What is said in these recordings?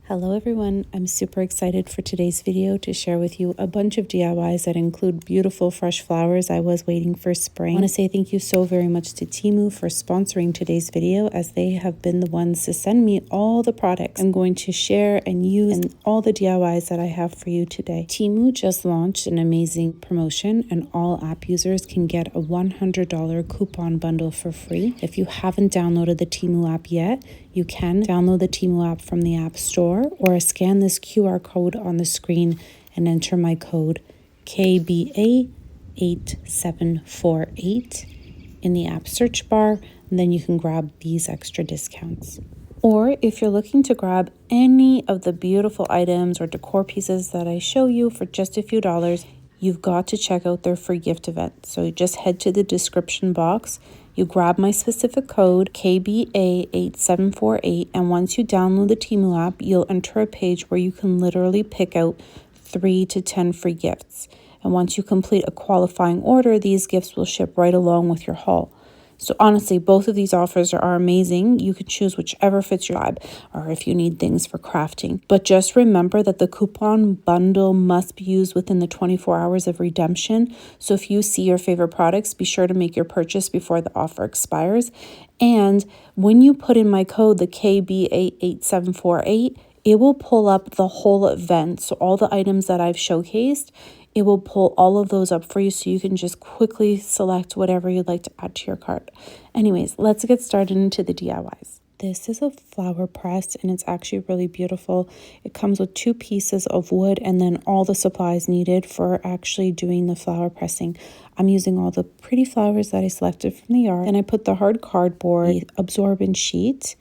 Hello everyone, I'm super excited for today's video to share with you a bunch of DIYs that include beautiful fresh flowers. I was waiting for spring. I want to say thank you so very much to Temu for sponsoring today's video, as they have been the ones to send me all the products I'm going to share and use and all the DIYs that I have for you today. Temu just launched an amazing promotion and all app users can get a $100 coupon bundle for free. If you haven't downloaded the Temu app yet, you can download the Temu app from the App Store or scan this QR code on the screen and enter my code KBA8748 in the app search bar, and then you can grab these extra discounts. Or if you're looking to grab any of the beautiful items or decor pieces that I show you for just a few dollars, you've got to check out their free gift event. So you just head to the description box, you grab my specific code KBA8748, and once you download the Temu app, you'll enter a page where you can literally pick out 3 to 10 free gifts. And once you complete a qualifying order, these gifts will ship right along with your haul. So honestly, both of these offers are amazing. You can choose whichever fits your vibe, or if you need things for crafting. But just remember that the coupon bundle must be used within the 24 hours of redemption. So if you see your favorite products, be sure to make your purchase before the offer expires. And when you put in my code, the KBA8748, it will pull up the whole event. So all the items that I've showcased, it will pull all of those up for you, so you can just quickly select whatever you'd like to add to your cart. Anyways, let's get started into the DIYs. This is a flower press and it's actually really beautiful. It comes with 2 pieces of wood and then all the supplies needed for actually doing the flower pressing. I'm using all the pretty flowers that I selected from the yard, and I put the hard cardboard, the absorbent sheet,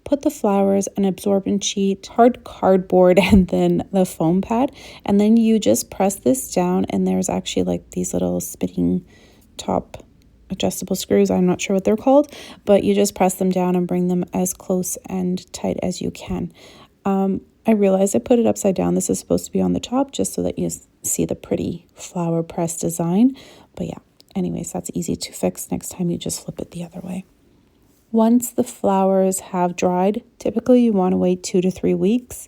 put the flowers, an absorbent sheet, hard cardboard, and then the foam pad. And then you just press this down, and there's actually like these little spinning top adjustable screws. I'm not sure what they're called, but you just press them down and bring them as close and tight as you can. I realized I put it upside down. This is supposed to be on the top just so that you see the pretty flower press design. But yeah, anyways, that's easy to fix. Next time you just flip it the other way. Once the flowers have dried, typically you want to wait 2 to 3 weeks.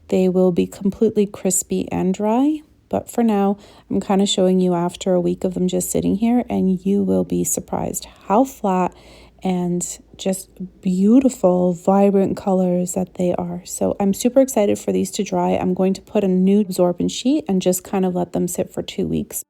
They will be completely crispy and dry, but for now, I'm kind of showing you after a week of them just sitting here, and you will be surprised how flat and just beautiful, vibrant colors that they are. So I'm super excited for these to dry. I'm going to put a new absorbent sheet and just kind of let them sit for 2 weeks.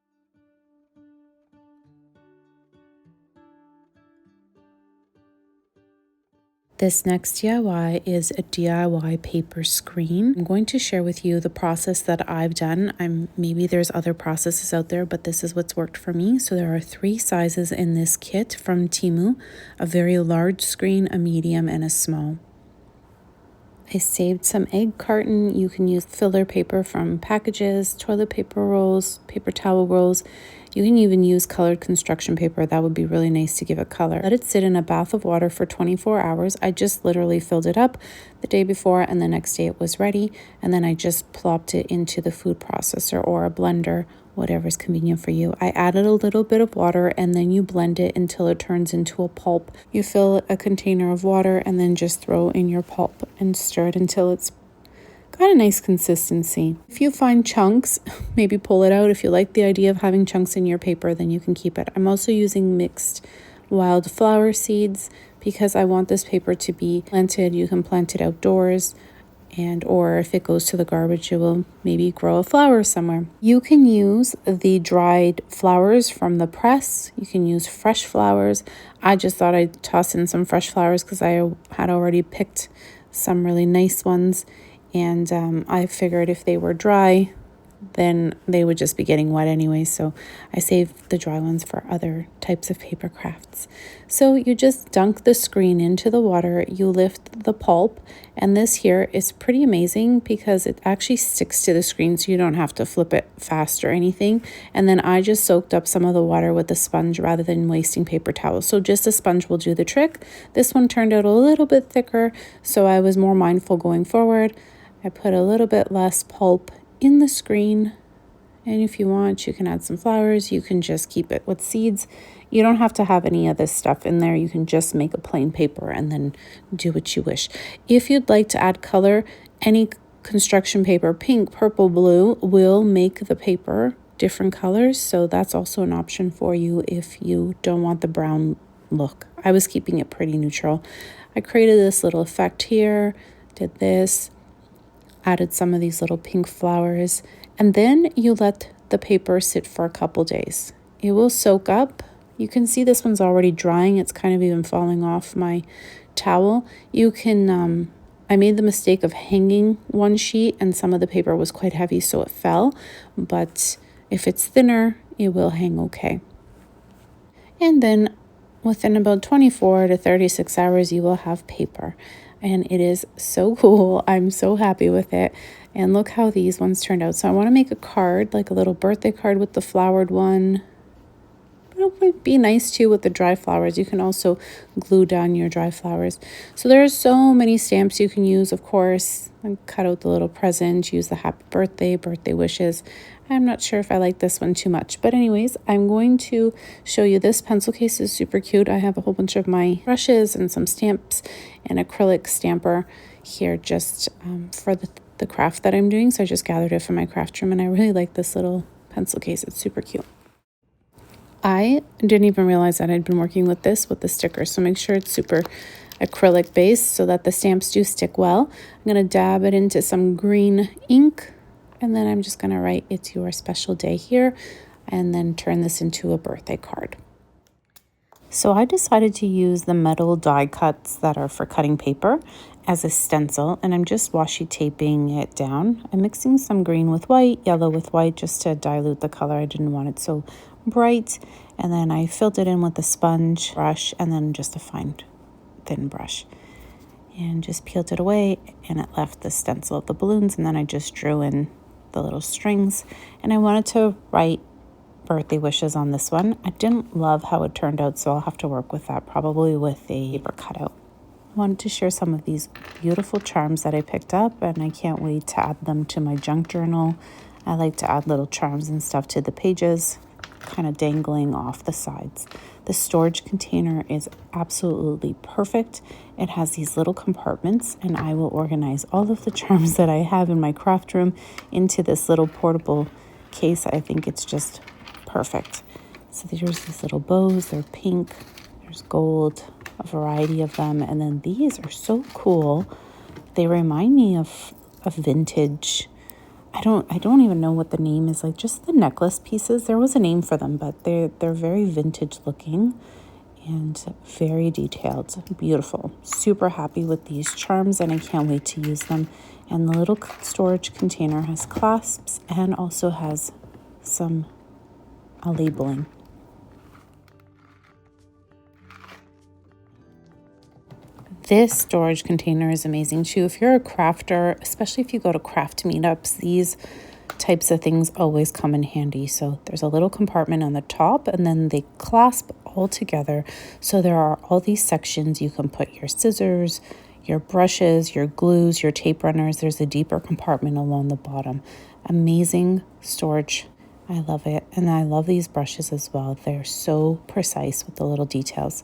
This next DIY is a DIY paper screen. I'm going to share with you the process that I've done. Maybe there's other processes out there, but this is what's worked for me. So there are 3 sizes in this kit from Temu: a very large screen, a medium, and a small. I saved some egg carton. You can use filler paper from packages, toilet paper rolls, paper towel rolls. You can even use colored construction paper. That would be really nice to give it color. Let it sit in a bath of water for 24 hours. I just literally filled it up the day before, and the next day it was ready. And then I just plopped it into the food processor or a blender, whatever's convenient for you. I added a little bit of water, and then you blend it until it turns into a pulp. You fill a container of water and then just throw in your pulp and stir it until it's got a nice consistency. If you find chunks, maybe pull it out. If you like the idea of having chunks in your paper, then you can keep it. I'm also using mixed wildflower seeds because I want this paper to be planted. You can plant it outdoors, or if it goes to the garbage, it will maybe grow a flower somewhere. You can use the dried flowers from the press. You can use fresh flowers. I just thought I'd toss in some fresh flowers because I had already picked some really nice ones. And I figured if they were dry, then they would just be getting wet anyway. So I saved the dry ones for other types of paper crafts. So you just dunk the screen into the water, you lift the pulp, and this here is pretty amazing because it actually sticks to the screen, so you don't have to flip it fast or anything. And then I just soaked up some of the water with a sponge rather than wasting paper towels. So just a sponge will do the trick. This one turned out a little bit thicker, so I was more mindful going forward. I put a little bit less pulp in the screen, and if you want, you can add some flowers. You can just keep it with seeds. You don't have to have any of this stuff in there. You can just make a plain paper and then do what you wish. If you'd like to add color, any construction paper, pink, purple, blue, will make the paper different colors. So that's also an option for you if you don't want the brown look. I was keeping it pretty neutral. I created this little effect here, did this, added some of these little pink flowers, and then you let the paper sit for a couple days. It will soak up. You can see this one's already drying. It's kind of even falling off my towel. You can, I made the mistake of hanging one sheet and some of the paper was quite heavy, so it fell. But if it's thinner, it will hang okay. And then within about 24 to 36 hours, you will have paper. And it is so cool. I'm so happy with it. And look how these ones turned out. So I want to make a card, like a little birthday card with the flowered one. It would be nice too with the dry flowers. You can also glue down your dry flowers. So there's so many stamps you can use, of course. And cut out the little present, use the happy birthday, birthday wishes. I'm not sure if I like this one too much. But anyways, I'm going to show you this pencil case is super cute. I have a whole bunch of my brushes and some stamps and acrylic stamper here just for the craft that I'm doing. So I just gathered it from my craft room and I really like this little pencil case. It's super cute. I didn't even realize that I'd been working with this with the stickers. So make sure it's super acrylic based so that the stamps do stick well. I'm going to dab it into some green ink. And then I'm just going to write, "It's your special day" here, and then turn this into a birthday card. So I decided to use the metal die cuts that are for cutting paper as a stencil, and I'm just washi taping it down. I'm mixing some green with white, yellow with white, just to dilute the color. I didn't want it so bright. And then I filled it in with a sponge brush and then just a fine, thin brush. And just peeled it away, and it left the stencil of the balloons, and then I just drew in the little strings, and I wanted to write birthday wishes on this one. I didn't love how it turned out, so I'll have to work with that, probably with a paper cutout. I wanted to share some of these beautiful charms that I picked up, and I can't wait to add them to my junk journal. I like to add little charms and stuff to the pages, kind of dangling off the sides. The storage container is absolutely perfect. It has these little compartments, and I will organize all of the charms that I have in my craft room into this little portable case. I think it's just perfect. So there's these little bows. They're pink. There's gold, a variety of them. And then these are so cool. They remind me of vintage. I don't even know what the name is, like just the necklace pieces. There was a name for them, but they're very vintage looking and very detailed. Beautiful. Super happy with these charms, and I can't wait to use them. And the little storage container has clasps and also has some labeling. This storage container is amazing too. If you're a crafter, especially if you go to craft meetups, these types of things always come in handy. So there's a little compartment on the top, and then they clasp all together. So there are all these sections. You can put your scissors, your brushes, your glues, your tape runners. There's a deeper compartment along the bottom. Amazing storage. I love it. And I love these brushes as well. They're so precise with the little details.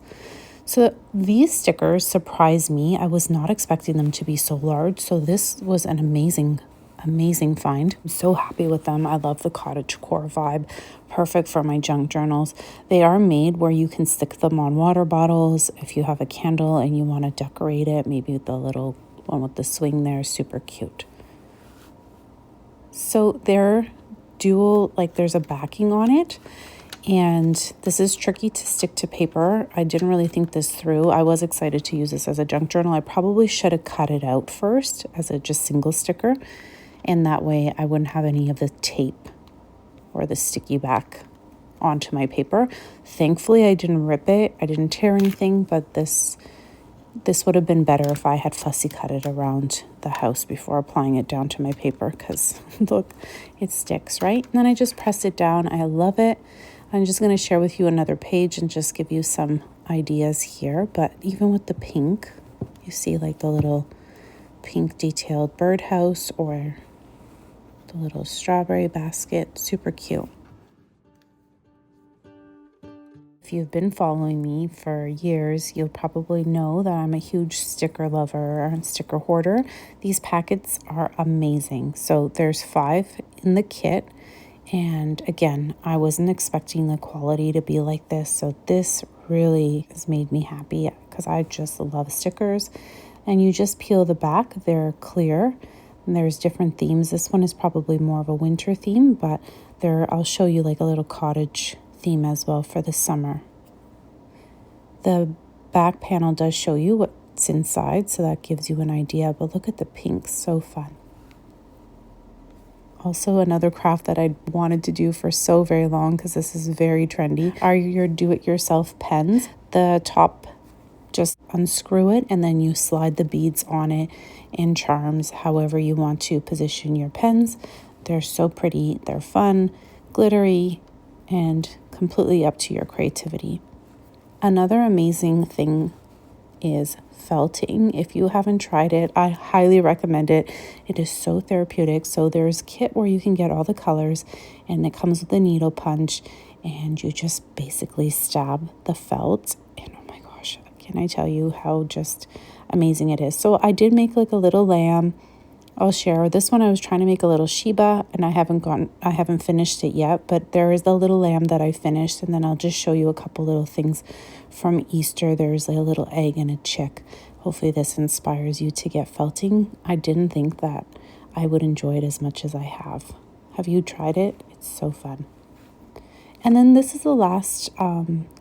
So these stickers surprised me. I was not expecting them to be so large. So this was an amazing find. I'm so happy with them. I love the cottagecore vibe. Perfect for my junk journals. They are made where you can stick them on water bottles. If you have a candle and you want to decorate it, maybe the little one with the swing there is super cute. So they're dual, like there's a backing on it. And this is tricky to stick to paper. I didn't really think this through. I was excited to use this as a junk journal. I probably should have cut it out first as a just single sticker. And that way I wouldn't have any of the tape or the sticky back onto my paper. Thankfully, I didn't rip it. I didn't tear anything, but this would have been better if I had fussy cut it around the house before applying it down to my paper, because look, it sticks, right? And then I just pressed it down. I love it. I'm just going to share with you another page and just give you some ideas here. But even with the pink, you see like the little pink detailed birdhouse or the little strawberry basket. Super cute. If if you've been following me for years, you'll probably know that I'm a huge sticker lover and sticker hoarder. These packets are amazing. So there's 5 in the kit. And again, I wasn't expecting the quality to be like this. So this really has made me happy because I just love stickers. And you just peel the back, they're clear. And there's different themes. This one is probably more of a winter theme, but I'll show you like a little cottage theme as well for the summer. The back panel does show you what's inside, so that gives you an idea. But look at the pink, so fun. Also, another craft that I wanted to do for so very long, because this is very trendy, are your do-it-yourself pens. The top, just unscrew it and then you slide the beads on it in charms, however you want to position your pens. They're so pretty, they're fun, glittery, and completely up to your creativity. Another amazing thing is felting. If you haven't tried it, I highly recommend it. It is so therapeutic. So there's kit where you can get all the colors, and it comes with a needle punch, and you just basically stab the felt. And oh my gosh, can I tell you how just amazing it is? So I did make like a little lamb. I'll share this one. I was trying to make a little Sheba, and I haven't finished it yet, but there is the little lamb that I finished, and then I'll just show you a couple little things from Easter. There's like a little egg and a chick. Hopefully this inspires you to get felting. I didn't think that I would enjoy it as much as I have. Have you tried it? It's so fun. And then this is the last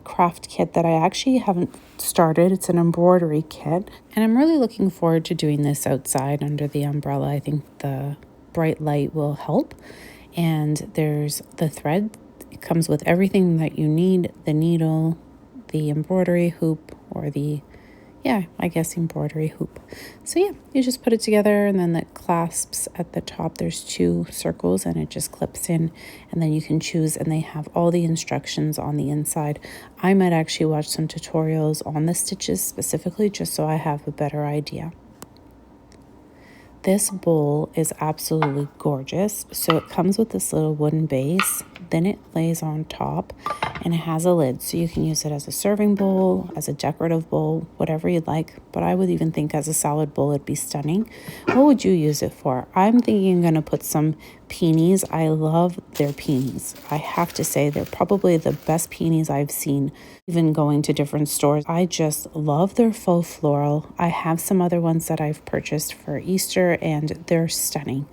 craft kit that I actually haven't started. It's an embroidery kit. And I'm really looking forward to doing this outside under the umbrella. I think the bright light will help. And there's the thread. It comes with everything that you need. The needle, the embroidery hoop, or embroidery hoop. So yeah, you just put it together, and then the clasps at the top, there's 2 circles, and it just clips in, and then you can choose, and they have all the instructions on the inside. I might actually watch some tutorials on the stitches specifically, just so I have a better idea. This bowl is absolutely gorgeous. So it comes with this little wooden base, then it lays on top, and it has a lid. So you can use it as a serving bowl, as a decorative bowl, whatever you'd like. But I would even think as a salad bowl, it'd be stunning. What would you use it for? I'm thinking I'm going to put some peonies. I love their peonies. I have to say they're probably the best peonies I've seen, even going to different stores. I just love their faux floral. I have some other ones that I've purchased for Easter, and they're stunning,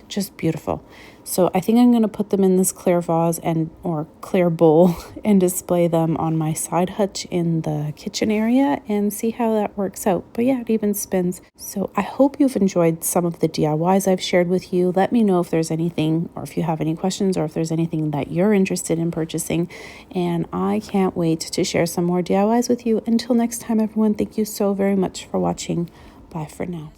just beautiful. So I think I'm going to put them in this clear vase or clear bowl and display them on my side hutch in the kitchen area and see how that works out. But yeah, it even spins. So I hope you've enjoyed some of the DIYs I've shared with you. Let me know if there's anything, or if you have any questions, or if there's anything that you're interested in purchasing. And I can't wait to share some more DIYs with you. Until next time, everyone, thank you so very much for watching. Bye for now.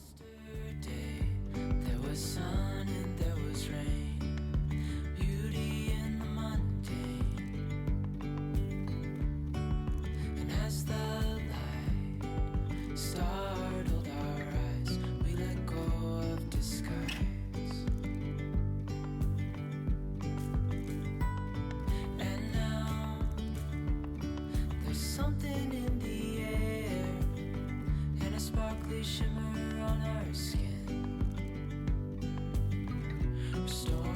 Something in the air, and a sparkly shimmer on our skin. Restore